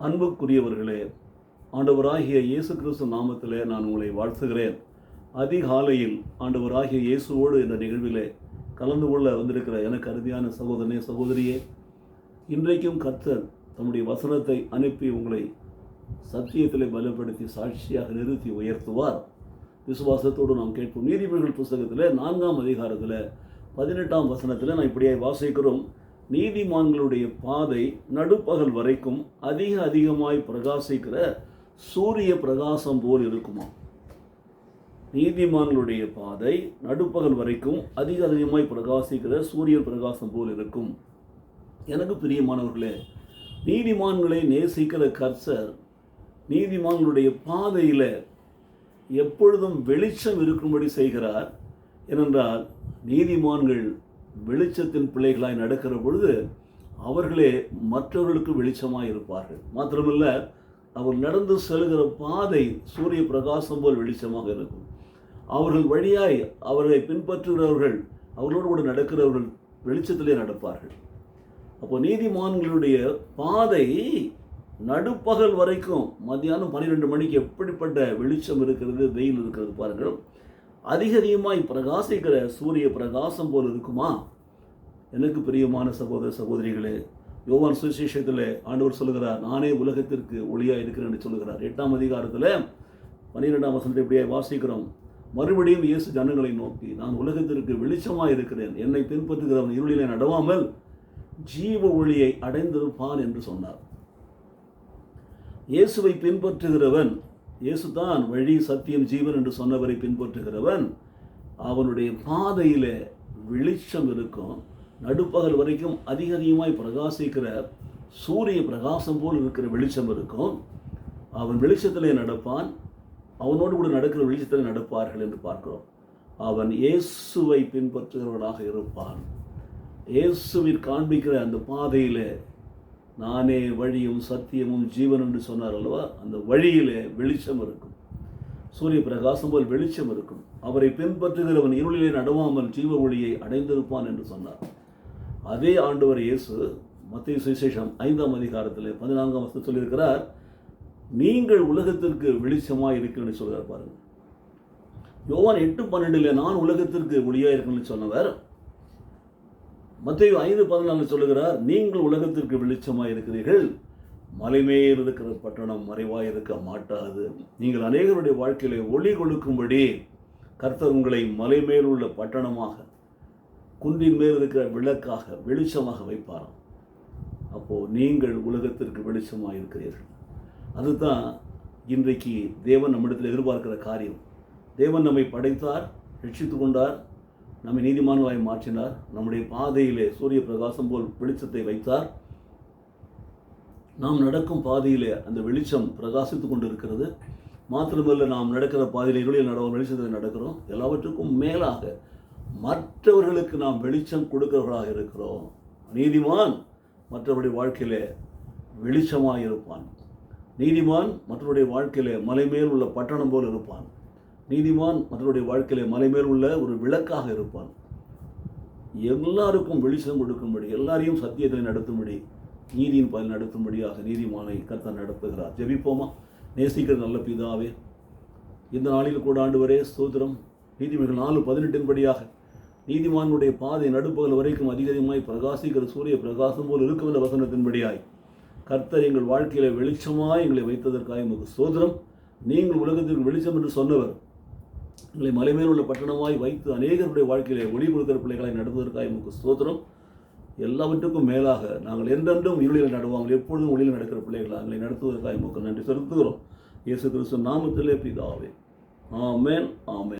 அன்புக்குரியவர்களே, ஆண்டவராகிய இயேசு கிறிஸ்து நாமத்திலே நான் உங்களை வாழ்த்துகிறேன். அதிகாலையில் ஆண்டவராகிய இயேசுவோடு இந்த நிகழ்விலே கலந்து கொள்ள வந்திருக்கிற எனக்கு அருமையான சகோதரனே, சகோதரியே, இன்றைக்கும் கர்த்தர் தம்முடைய வசனத்தை அனுப்பி உங்களை சத்தியத்திலே பலப்படுத்தி சாட்சியாக நிறுத்தி உயர்த்துவார். விசுவாசத்தோடு நாம் கேட்போம். நீதிமொழிகள் புஸ்தகத்தில் 4ஆம் அதிகாரத்தில் 18ஆம் வசனத்தில் நான் இப்படியே வாசிக்கிறோம். நீதிமான்களுடைய பாதை நடுப்பகல் வரைக்கும் அதிகமாய் பிரகாசிக்கிற சூரிய பிரகாசம் போல் இருக்குமா? நீதிமான்களுடைய பாதை நடுப்பகல் வரைக்கும் அதிகமாய் பிரகாசிக்கிற சூரிய பிரகாசம் போல் இருக்கும். எனக்கு பிரியமானவர்களே, நீதிமான்களை நேசிக்கிற கர்த்தர் நீதிமான்களுடைய பாதையில் எப்பொழுதும் வெளிச்சம் இருக்கும்படி செய்கிறார். ஏனென்றால் நீதிமான்கள் வெளிச்சத்தின் பிள்ளைகளாய் நடக்கிற பொழுது அவர்களே மற்றவர்களுக்கு வெளிச்சமாக இருப்பார்கள். மாத்திரமல்ல, அவர் நடந்து செல்கிற பாதை சூரிய பிரகாசம் போல் வெளிச்சமாக இருக்கும். அவர்கள் வழியாய் அவர்களை பின்பற்றுகிறவர்கள், அவர்களோடு கூட நடக்கிறவர்கள் வெளிச்சத்திலே நடப்பார்கள். அப்போ நீதிமான்களுடைய பாதை நடுப்பகல் வரைக்கும், மத்தியானம் 12 மணிக்கு எப்படிப்பட்ட வெளிச்சம் இருக்கிறது, வெயில் இருக்கிறது பாருங்கள். அதிகமாய் பிரகாசிக்கிற சூரிய பிரகாசம் போல் இருக்குமா? எனக்கு பிரியமான சகோதர சகோதரிகளே, யோவான் சுவிசேஷத்தில் ஆண்டவர் சொல்லுகிறார், நானே உலகத்திற்கு ஒளியாக இருக்கிறேன் என்று சொல்லுகிறார். 8ஆம் அதிகாரத்தில் 12ஆம் வசனத்தை இப்படியே வாசிக்கிறோம். மறுபடியும் இயேசு ஜனங்களை நோக்கி, நான் உலகத்திற்கு வெளிச்சமாக இருக்கிறேன், என்னை பின்பற்றுகிறவன் இருளிலே நடவாமல் ஜீவ ஒளியை அடைந்திருப்பான் என்று சொன்னார். இயேசுவை பின்பற்றுகிறவன், இயேசு தான் வழி சத்தியம் ஜீவன் என்று சொன்னவரை பின்பற்றுகிறவன், அவனுடைய பாதையில் வெளிச்சம் இருக்கும். நடுப்பகல் வரைக்கும் அதிகமாய் பிரகாசிக்கிற சூரிய பிரகாசம் போல் இருக்கிற வெளிச்சம் இருக்கும். அவன் வெளிச்சத்திலே நடப்பான், அவனோடு கூட நடக்கிற வெளிச்சத்தில் நடப்பார்கள் என்று பார்க்கிறோம். அவன் இயேசுவை பின்பற்றுகிறவனாக இருப்பான். இயேசுவின் காண்பிக்கிற அந்த பாதையில் நானே வழியும் சத்தியமும் ஜீவன் என்று சொன்னார் அல்லவா, அந்த வழியிலே வெளிச்சம் இருக்கும். சூரிய பிரகாசம் போல் வெளிச்சம் இருக்கும். அவரை பின்பற்றுகிறவன் இருளிலே நடவாமல் ஜீவ ஒளியை அடைந்திருப்பான் என்று சொன்னார். அதே ஆண்டவர் இயேசு மத்தேயு சுவிசேஷம் 5ஆம் அதிகாரத்தில் 14ஆம் வசனத்தில் சொல்லியிருக்கிறார், நீங்கள் உலகத்திற்கு வெளிச்சமாக இருக்கிறேன்னு சொல்கிறார் பாருங்கள். யோவான் 8:12 நான் உலகத்திற்கு ஒளியாக இருக்கணும்னு சொன்னவர் மத்தேயு 5:14 சொல்லுகிறார், நீங்கள் உலகத்திற்கு வெளிச்சமாக இருக்கிறீர்கள், மலைமேல் இருக்கிற பட்டணம் மறைவாக இருக்க மாட்டாது. நீங்கள் அநேகருடைய வாழ்க்கையிலே ஒளி கொடுக்கும்படி கர்த்தர் உங்களை மலைமேல் உள்ள பட்டணமாக, குன்றின் மேல் இருக்கிற விளக்காக, வெளிச்சமாக வைப்பாராம். அப்போது நீங்கள் உலகத்திற்கு வெளிச்சமாக இருக்கிறீர்கள். அதுதான் இன்றைக்கு தேவன் நம்மிடத்தில் எதிர்பார்க்கிற காரியம். தேவன் நம்மை படைத்தார், ரட்சித்து கொண்டார், நம்மை நீதிமான்களாய் மாற்றினார், நம்முடைய பாதையிலே சூரிய பிரகாசம் போல் வெளிச்சத்தை வைத்தார். நாம் நடக்கும் பாதையிலே அந்த வெளிச்சம் பிரகாசித்து கொண்டு இருக்கிறது. மாத்திரமல்ல, நாம் நடக்கிற பாதையில் இருளில் நடவும் வெளிச்சத்தில் நடக்கிறோம். எல்லாவற்றுக்கும் மேலாக மற்றவர்களுக்கு நாம் வெளிச்சம் கொடுக்கிறவர்களாக இருக்கிறோம். நீதிமான் மற்றவருடைய வாழ்க்கையிலே வெளிச்சமாக இருப்பான். நீதிமான் மற்றவருடைய வாழ்க்கையிலே மலைமேல் உள்ள பட்டணம் போல் இருப்பான். நீதிமான் மற்றவருடைய வாழ்க்கையிலே மலைமேல் உள்ள ஒரு விளக்காக இருப்பான். எல்லாருக்கும் வெளிச்சம் கொடுக்கும்படி, எல்லாரையும் சத்தியத்தில் நடத்தும்படி, நீதியின் பாதையில் நடத்தும்படியாக நீதிமானை கர்த்தர் நடத்துகிறார். ஜெபிப்போமா? நேசிக்கிற நல்ல பிதாவே, இந்த நாளில் கூட ஆண்டவரே ஸ்தோத்திரம். நீதிமொழிகள் 4:18 படியாக நீதிமானுடைய பாதை நடுப்பகல் வரைக்கும் அதிகமாய் பிரகாசிக்கிற சூரிய பிரகாசம் போல் இருக்கும் என்ற வசனத்தின்படியாய் கர்த்தர் எங்கள் வாழ்க்கையில வெளிச்சமாய் எங்களை வைத்ததற்காக உமக்கு ஸ்தோத்திரம். நீங்கள் உலகத்திற்கு வெளிச்சம் என்று சொன்னவர் எங்களை மலைமேல் உள்ள பட்டணமாய் வைத்து அநேகருடைய வாழ்க்கையிலே ஒளி கொடுக்கிற பிள்ளைகளை நடத்துவதற்காக உமக்கு ஸ்தோத்திரம். எல்லாவற்றுக்கும் மேலாக நாங்கள் என்றென்றும் இருளில் நடவாமல் எப்பொழுதும் ஒளியில் நடக்கிற பிள்ளைகளை எங்களை நடத்துவதற்காக உமக்கு நன்றி செலுத்துகிறோம். இயேசு கிறிஸ்து நாமத்திலே பிதாவே, ஆமென், ஆமென்.